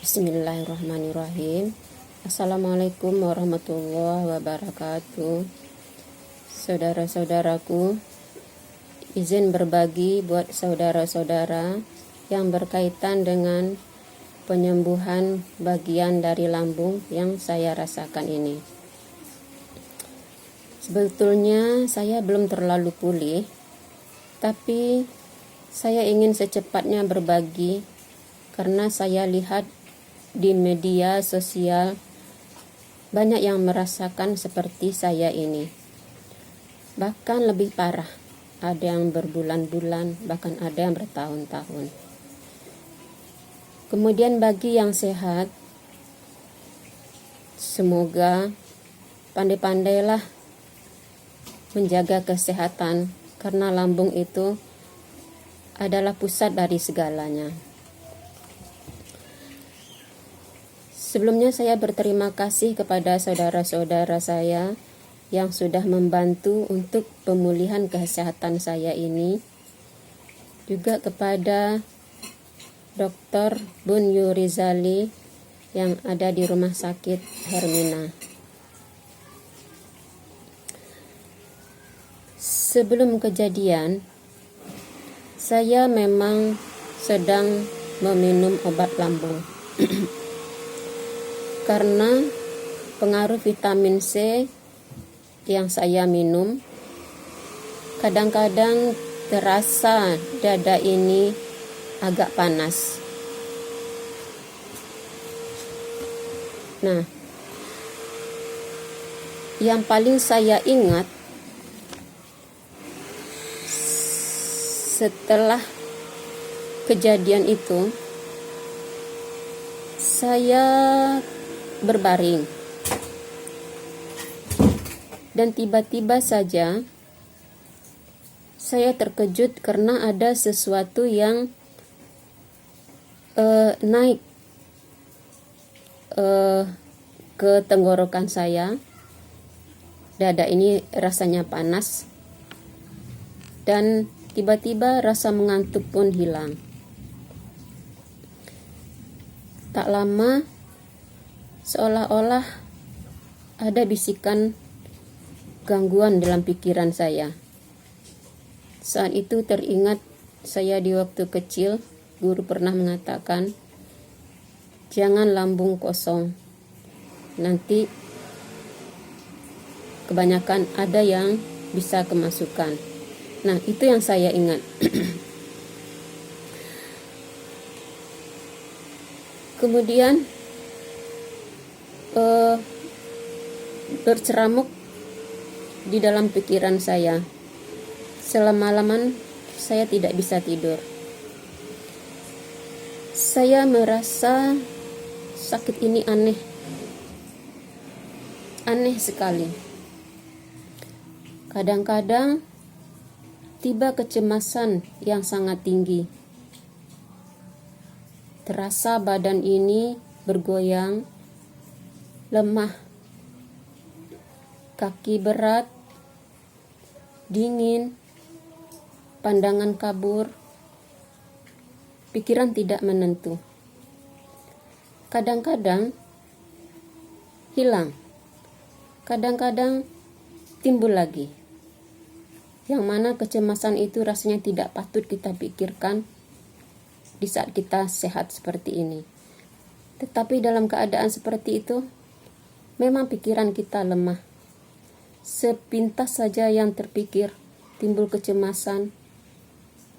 Bismillahirrahmanirrahim. Assalamualaikum warahmatullahi wabarakatuh. Saudara-saudaraku, izin berbagi buat saudara-saudara yang berkaitan dengan penyembuhan bagian dari lambung yang saya rasakan ini. Sebetulnya saya belum terlalu pulih, tapi saya ingin secepatnya berbagi karena saya lihat di media sosial banyak yang merasakan seperti saya ini. Bahkan lebih parah, ada yang berbulan-bulan, bahkan ada yang bertahun-tahun. Kemudian bagi yang sehat, semoga pandai-pandailah menjaga kesehatan karena lambung itu adalah pusat dari segalanya. Sebelumnya saya berterima kasih kepada saudara-saudara saya yang sudah membantu untuk pemulihan kesehatan saya ini. Juga kepada Dr. Bun Yurizali yang ada di Rumah Sakit Hermina. Sebelum kejadian, saya memang sedang meminum obat lambung. Karena pengaruh vitamin C yang saya minum, kadang-kadang terasa dada ini agak panas. Nah, yang paling saya ingat setelah kejadian itu, saya berbaring dan tiba-tiba saja saya terkejut karena ada sesuatu yang naik ke tenggorokan saya. Dada ini rasanya panas dan tiba-tiba rasa mengantuk pun hilang. Tak lama, seolah-olah ada bisikan gangguan dalam pikiran saya. Saat itu teringat saya di waktu kecil, guru pernah mengatakan, jangan lambung kosong. Nanti kebanyakan ada yang bisa kemasukan. Nah, itu yang saya ingat. Kemudian berceramuk di dalam pikiran saya. Semalaman saya tidak bisa tidur. Saya merasa sakit ini aneh sekali. Kadang-kadang tiba kecemasan yang sangat tinggi. Terasa badan ini bergoyang, lemah, kaki berat, dingin, pandangan kabur, pikiran tidak menentu. Kadang-kadang hilang, kadang-kadang timbul lagi. Yang mana kecemasan itu rasanya tidak patut kita pikirkan di saat kita sehat seperti ini. Tetapi dalam keadaan seperti itu, memang pikiran kita lemah. Sepintas saja yang terpikir, timbul kecemasan,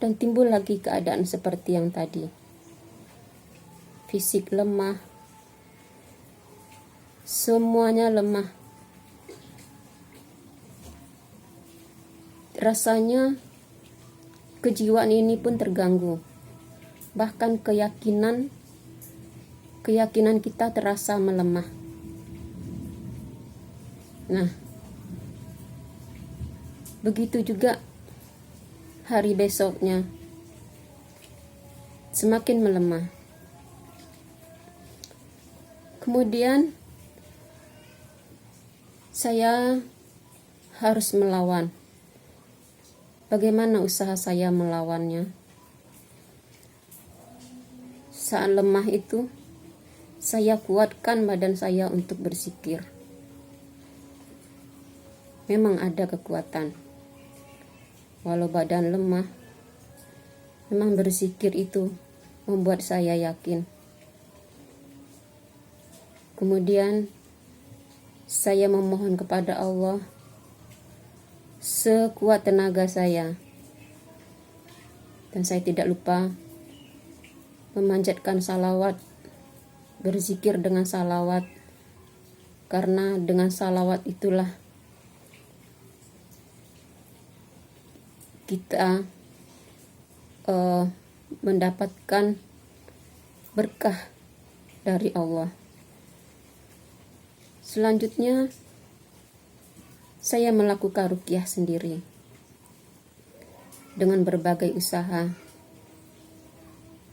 dan timbul lagi keadaan seperti yang tadi. Fisik lemah, semuanya lemah. Rasanya kejiwaan ini pun terganggu. Bahkan keyakinan kita terasa melemah. Nah, begitu juga hari besoknya, semakin melemah. Kemudian saya harus melawan. Bagaimana usaha saya melawannya? Saat lemah itu, saya kuatkan badan saya untuk berzikir. Memang ada kekuatan. Walau badan lemah, memang berzikir itu membuat saya yakin. Kemudian saya memohon kepada Allah sekuat tenaga saya. Dan saya tidak lupa memanjatkan salawat, berzikir dengan salawat, karena dengan salawat itulah kita mendapatkan berkah dari Allah. Selanjutnya saya melakukan ruqyah sendiri dengan berbagai usaha.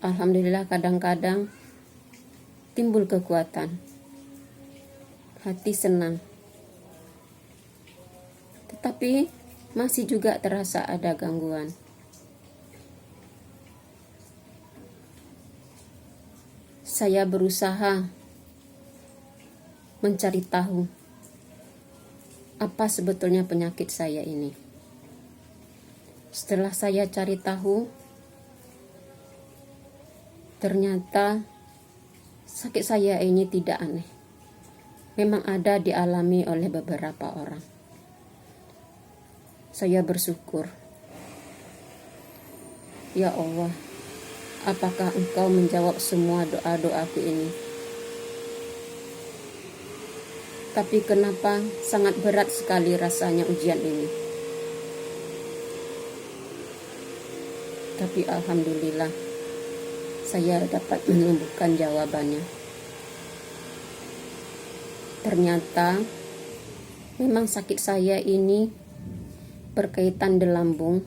Alhamdulillah kadang-kadang timbul kekuatan, hati senang, tetapi masih juga terasa ada gangguan. Saya berusaha mencari tahu apa sebetulnya penyakit saya ini. Setelah saya cari tahu, ternyata sakit saya ini tidak aneh. Memang ada dialami oleh beberapa orang. Saya bersyukur. Ya Allah, apakah Engkau menjawab semua doa-doaku ini? Tapi kenapa sangat berat sekali rasanya ujian ini? Tapi alhamdulillah saya dapat menemukan jawabannya. Ternyata memang sakit saya ini berkaitan dengan lambung,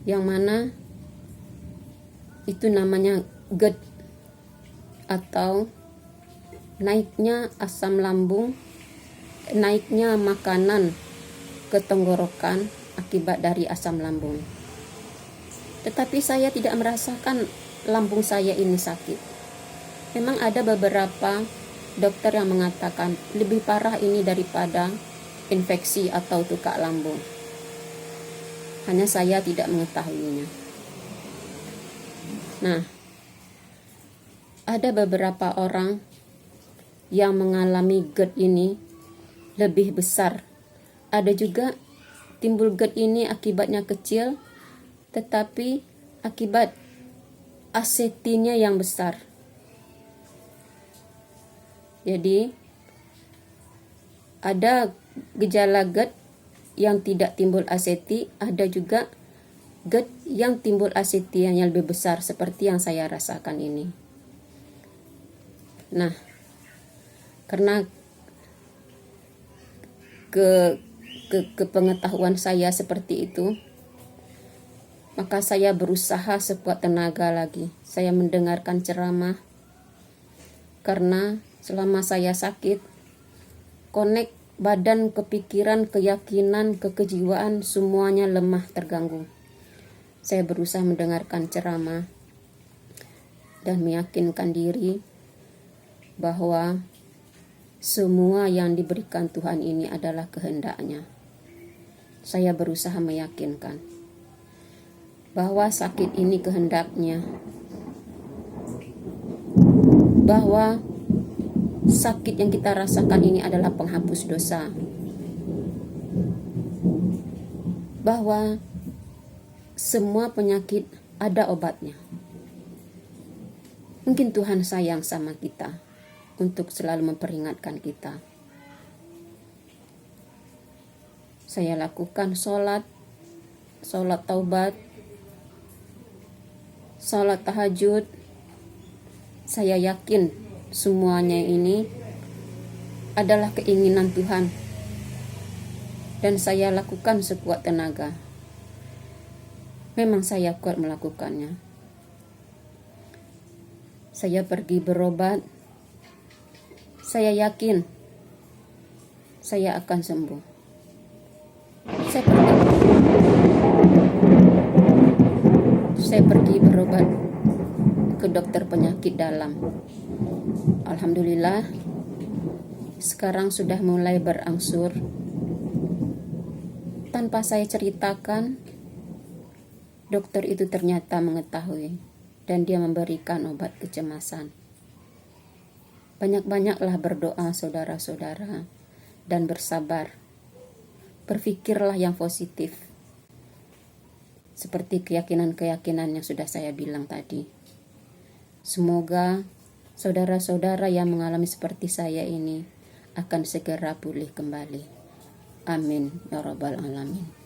yang mana itu namanya GERD atau naiknya asam lambung, naiknya makanan ke tenggorokan akibat dari asam lambung. Tetapi saya tidak merasakan lambung saya ini sakit. Memang ada beberapa dokter yang mengatakan lebih parah ini daripada infeksi atau tukak lambung. Hanya saya tidak mengetahuinya. Nah, ada beberapa orang yang mengalami GERD ini lebih besar. Ada juga timbul GERD ini akibatnya kecil, tetapi akibat asetinya yang besar. Jadi ada gejala GERD yang tidak timbul aseti, ada juga GERD yang timbul aseti yang lebih besar seperti yang saya rasakan ini. Nah, karena kepengetahuan saya seperti itu, maka saya berusaha sekuat tenaga lagi. Saya mendengarkan ceramah, karena selama saya sakit, konek badan, kepikiran, keyakinan, kejiwaan, semuanya lemah, terganggu. Saya berusaha mendengarkan ceramah dan meyakinkan diri bahwa semua yang diberikan Tuhan ini adalah kehendaknya. Saya berusaha meyakinkan bahwa sakit ini kehendaknya, bahwa sakit yang kita rasakan ini adalah penghapus dosa, bahwa semua penyakit ada obatnya. Mungkin Tuhan sayang sama kita untuk selalu memperingatkan kita. Saya lakukan sholat taubat, sholat tahajud. Saya yakin semuanya ini adalah keinginan Tuhan, dan saya lakukan sekuat tenaga. Memang saya kuat melakukannya. Saya pergi berobat. Saya yakin saya akan sembuh. Saya pergi berobat ke ke dokter penyakit dalam. Alhamdulillah, sekarang sudah mulai berangsur. Tanpa saya ceritakan, dokter itu ternyata mengetahui dan dia memberikan obat kecemasan. Banyak-banyaklah berdoa saudara-saudara dan bersabar. Berpikirlah yang positif. Seperti keyakinan-keyakinan yang sudah saya bilang tadi. Semoga saudara-saudara yang mengalami seperti saya ini akan segera pulih kembali. Amin ya rabbal alamin.